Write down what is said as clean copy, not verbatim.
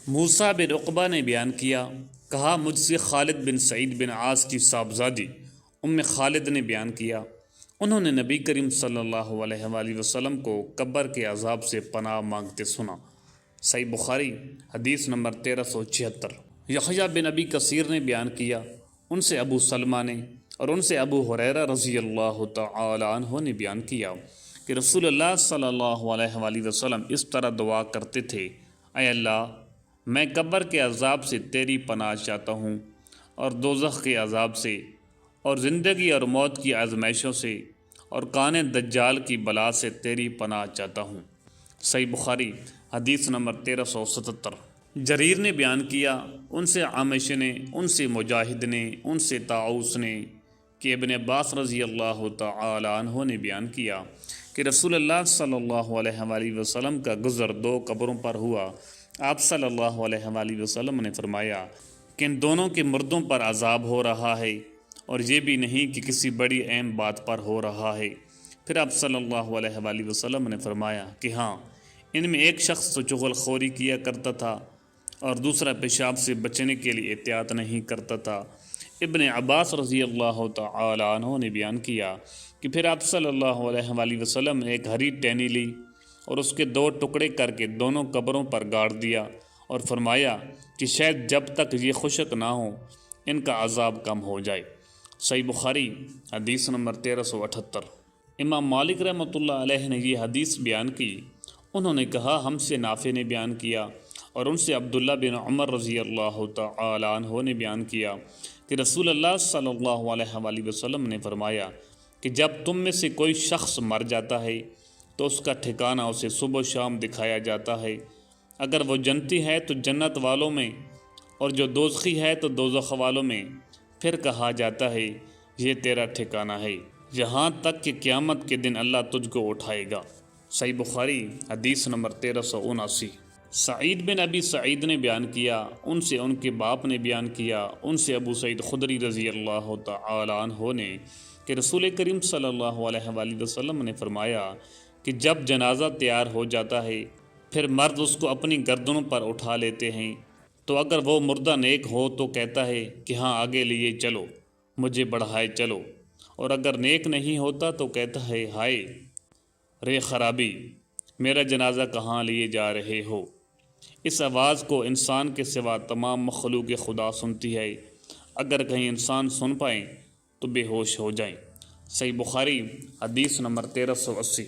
موسیٰ بن عقبہ نے بیان کیا، کہا مجھ سے خالد بن سعید بن عاص کی صاحبزادی خالد نے بیان کیا، انہوں نے نبی کریم صلی اللہ علیہ وآلہ وسلم کو قبر کے عذاب سے پناہ مانگتے سنا۔ صحیح بخاری حدیث نمبر 1376۔ یحییٰ بن ابی کثیر نے بیان کیا، ان سے ابو سلمہ نے اور ان سے ابو ہریرہ رضی اللہ تعالی عنہ نے بیان کیا کہ رسول اللہ صلی اللہ علیہ وآلہ وسلم اس طرح دعا کرتے تھے، اے اللہ، میں قبر کے عذاب سے تیری پناہ چاہتا ہوں، اور دوزخ کے عذاب سے، اور زندگی اور موت کی آزمائشوں سے، اور کان دجال کی بلا سے تیری پناہ چاہتا ہوں۔ صحیح بخاری حدیث نمبر 1377۔ جریر نے بیان کیا، ان سے عامش نے، ان سے مجاہد نے، ان سے طاؤس نے کہ ابن عباس رضی اللہ تعالی عنہ نے بیان کیا کہ رسول اللہ صلی اللہ علیہ وآلہ وسلم کا گزر دو قبروں پر ہوا۔ آپ صلی اللہ علیہ وآلہ وسلم نے فرمایا کہ ان دونوں کے مردوں پر عذاب ہو رہا ہے، اور یہ بھی نہیں کہ کسی بڑی اہم بات پر ہو رہا ہے۔ پھر آپ صلی اللہ علیہ وآلہ وسلم نے فرمایا کہ ہاں، ان میں ایک شخص تو چغل خوری کیا کرتا تھا، اور دوسرا پیشاب سے بچنے کے لیے احتیاط نہیں کرتا تھا۔ ابن عباس رضی اللہ تعالی عنہ نے بیان کیا کہ پھر آپ صلی اللہ علیہ وآلہ وسلم نے ایک ہری ٹہنی لی اور اس کے دو ٹکڑے کر کے دونوں قبروں پر گاڑ دیا، اور فرمایا کہ شاید جب تک یہ خشک نہ ہوں ان کا عذاب کم ہو جائے۔ صحیح بخاری حدیث نمبر 1378۔ امام مالک رحمۃ اللہ علیہ نے یہ حدیث بیان کی، انہوں نے کہا ہم سے نافع نے بیان کیا، اور ان سے عبداللہ بن عمر رضی اللہ تعالی عنہ نے بیان کیا کہ رسول اللہ صلی اللہ علیہ وآلہ وسلم نے فرمایا کہ جب تم میں سے کوئی شخص مر جاتا ہے تو اس کا ٹھکانہ اسے صبح و شام دکھایا جاتا ہے، اگر وہ جنتی ہے تو جنت والوں میں، اور جو دوزخی ہے تو دوزخ والوں میں، پھر کہا جاتا ہے یہ تیرا ٹھکانہ ہے، یہاں تک کہ قیامت کے دن اللہ تجھ کو اٹھائے گا۔ صحیح بخاری حدیث نمبر 1379۔ سعید بن ابی سعید نے بیان کیا، ان سے ان کے باپ نے بیان کیا، ان سے ابو سعید خدری رضی اللہ تعالی عنہ نے کہ رسول کریم صلی اللہ علیہ وآلہ وسلم نے فرمایا کہ جب جنازہ تیار ہو جاتا ہے پھر مرد اس کو اپنی گردنوں پر اٹھا لیتے ہیں، تو اگر وہ مردہ نیک ہو تو کہتا ہے کہ ہاں آگے لیے چلو، مجھے بڑھائے چلو، اور اگر نیک نہیں ہوتا تو کہتا ہے ہائے رے خرابی، میرا جنازہ کہاں لیے جا رہے ہو۔ اس آواز کو انسان کے سوا تمام مخلوق خدا سنتی ہے، اگر کہیں انسان سن پائیں تو بے ہوش ہو جائیں۔ صحیح بخاری حدیث نمبر 1380۔